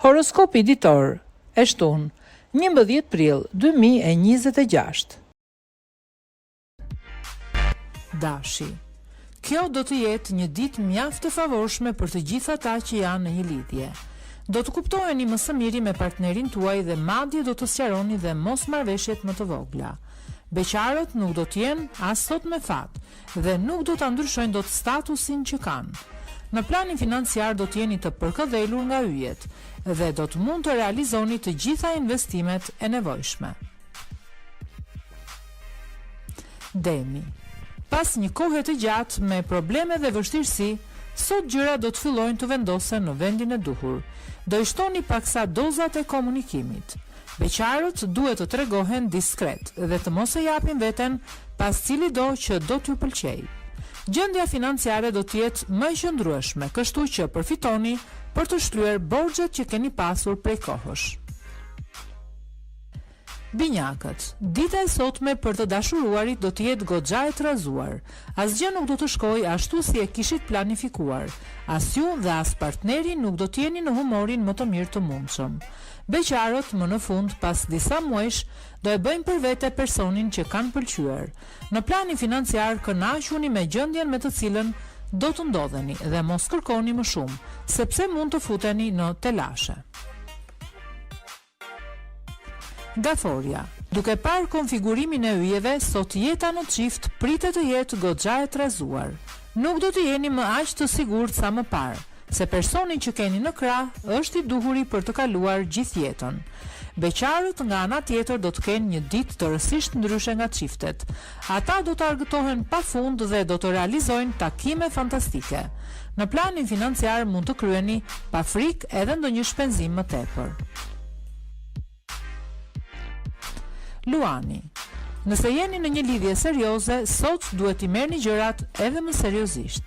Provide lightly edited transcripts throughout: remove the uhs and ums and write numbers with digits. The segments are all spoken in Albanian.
Horoskopi ditor, e shtunë, 11 prill 2026. Dashi. Kjo do të jetë një ditë mjaft të favorshme për të gjithë ata që janë në një lidhje. Do të kuptoheni më së miri me partnerin tuaj dhe madje do të sqaroni dhe mosmarrveshjet më të vogla. Beqarët nuk do të jenë as sot me fat dhe nuk do ta ndryshojnë dot statusin që kanë. Në planin financiar do të jeni të përkëdhelur nga yjet dhe do të mund të realizoni të gjitha investimet e nevojshme. Demi. Pas një kohe të gjatë me probleme dhe vështirësi, sot gjëra do të fillojnë të vendosen në vendin e duhur. Do i shtoni paksa dozat e komunikimit. Beqarët duhet të tregohen diskret dhe të mos e japin veten pas cili do që do t'ju pëlqejë. Gjendja financiare do të jetë më e qëndrueshme, kështu që përfitoni për të shlyer borxhet që keni pasur prej kohësh. Binjakët, dita e sotme për të dashuruarit do të jetë goxha e trazuar. Asgjë nuk do të shkojë ashtu si e kishit planifikuar. As ju dhe as partneri nuk do të jeni në humorin më të mirë të mundshëm. Beqarët më në fund pas disa muajsh do e bëjnë për vete personin që kanë pëlqyer. Në planin financiar kënaquni me gjendjen me të cilën do të ndodheni dhe mos kërkoni më shumë, sepse mund të futeni në telashe. Gaforia. Duke parë konfigurimin e yjeve, sot jeta në çift pritet të jetë goxha e trazuar. Nuk do të jeni më aq të sigurt sa më parë, se personi që keni në krah është i duhuri për të kaluar gjithë jetën. Beqarët nga ana tjetër do të kenë një ditë të rësisht ndryshe nga çiftet. Ata do të argëtohen pafund dhe do të realizojnë takime fantastike. Në planin financiar mund të kryeni pa frikë edhe ndonjë shpenzim më tepër. Luani. Nëse jeni në një lidhje serioze, sot duhet i merrni gjërat edhe më seriozisht.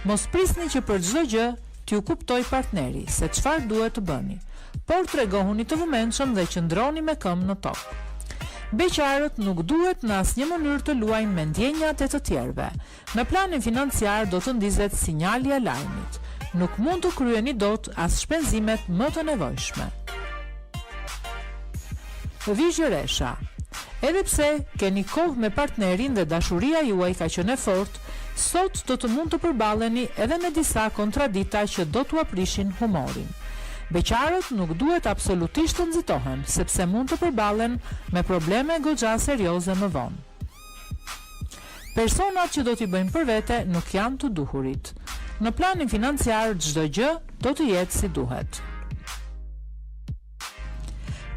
Mos prisni që për çdo gjë t'ju kuptoj partneri se çfarë duhet të bëni, por tregohuni të vëmendshëm dhe qëndroni me këmbë në tokë. Beqarët nuk duhet në asnjë mënyrë të luajnë me ndjenjat e të tjerëve. Në planin financiar do të ndizet sinjali i alarmit. Nuk mund të kryeni dot as shpenzimet më të nevojshme. Vizhëresha. Edhe pse keni kohë me partnerin dhe dashuria juaj ka qenë e fortë, sot do të mund të përballeni edhe me disa kontradikta që do t'u aprishin humorin. Beqarët nuk duhet absolutisht të nxitohen, sepse mund të përballen me probleme goxha serioze më vonë. Personat që do t'i bëjnë për vete nuk janë të duhurit. Në planin financiar çdo gjë do të jetë si duhet.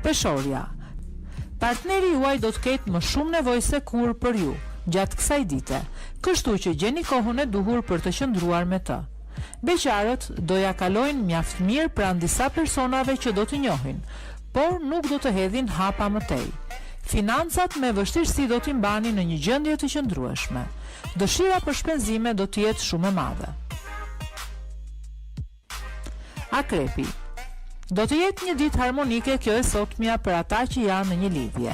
Peshorja. Partneri juaj do të ketë më shumë nevojë se kur për ju gjatë kësaj dite, kështu që gjeni kohën e duhur për të qëndruar me të. Beqarët do ja kalojnë mjaft mirë pranë disa personave që do të njohin, por nuk do të hedhin hapa më tej. Financat me vështirësi do t'i mbani në një gjendje të qëndrueshme. Dëshira për shpenzime do të jetë shumë e madhe. Akrepi. Do të jetë një ditë harmonike kjo e sotmja për ata që janë në një lidhje.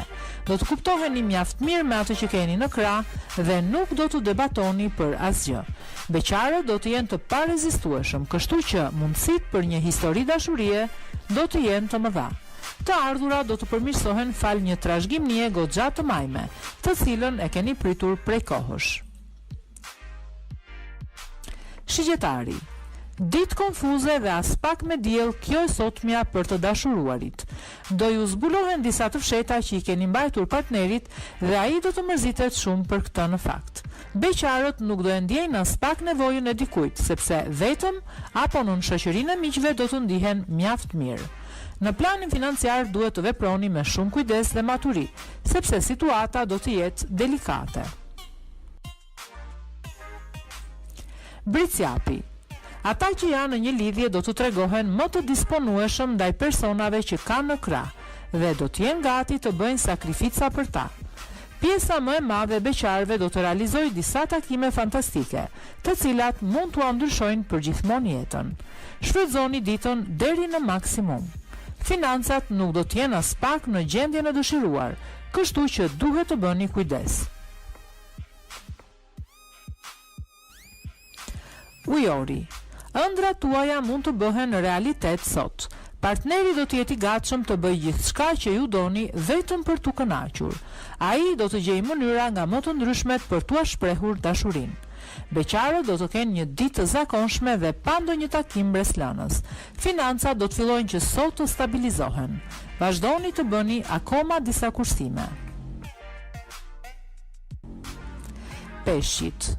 Do të kuptoheni mjaft mirë me atë që keni në krah dhe nuk do të debatoni për asgjë. Beqarët do të jenë të parezistueshëm, kështu që mundësitë për një histori dashurie do të jenë të mëdha. Të ardhurat do të përmirësohen fal një trashëgimie goxha të majme, të cilën e keni pritur prej kohësh. Shigjetari. Ditë konfuze dhe as pak me diell kjo e sotmja për të dashuruarit. Do ju zbulohen disa të fsheta që i keni mbajtur partnerit dhe ai do të mërzitet shumë për këtë në fakt. Beqarët nuk do e ndjejnë as pak nevojën e dikujt, sepse vetëm apo në shoqërinë e miqve do të ndihen mjaft mirë. Në planin financiar duhet të veproni me shumë kujdes dhe maturi, sepse situata do të jetë delikate. Britsjapi. Ata që janë në një lidhje do të tregohen më të disponueshëm ndaj personave që kanë në krah dhe do të jenë gati të bëjnë sakrifica për ta. Pjesa më e madhe e beqarëve do të realizojë disa takime fantastike, të cilat mund t'u ndryshojnë përgjithmonë jetën. Shfrytëzoni ditën deri në maksimum. Financat nuk do të jenë as pak në gjendjen e dëshiruar, kështu që duhet të bëni kujdes. Ujori. Ëndrat tuaja mund të bëhen realitet sot. Partneri do të jetë i gatshëm të bëjë gjithçka që ju doni vetëm për t'u kënaqur. Ai do të gjejë mënyra nga më të ndryshmet për t'u shprehur dashurinë. Beqarët do të kenë një ditë të zakonshme dhe pa ndonjë takim breslënës. Financat do të fillojnë që sot të stabilizohen. Vazhdoni të bëni akoma disa kursime. Peshqit.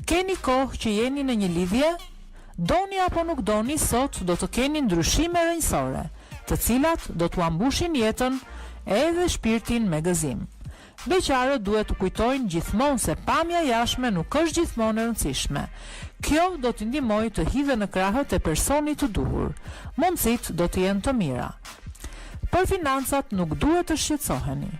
Keni kohë që jeni në një lidhje? Doni apo nuk doni, sot do të keni ndryshime rrënjësore, të cilat do t'u ambushin jetën edhe shpirtin me gëzim. Beqarët duhet të kujtojnë gjithmonë se pamja jashtme nuk është gjithmonë e rëndësishme. Kjo do t'i ndihmojë të hidhe në krahët e personit të duhur. Mundësitë do të jenë të mira. Për financat nuk duhet të shqetësoheni.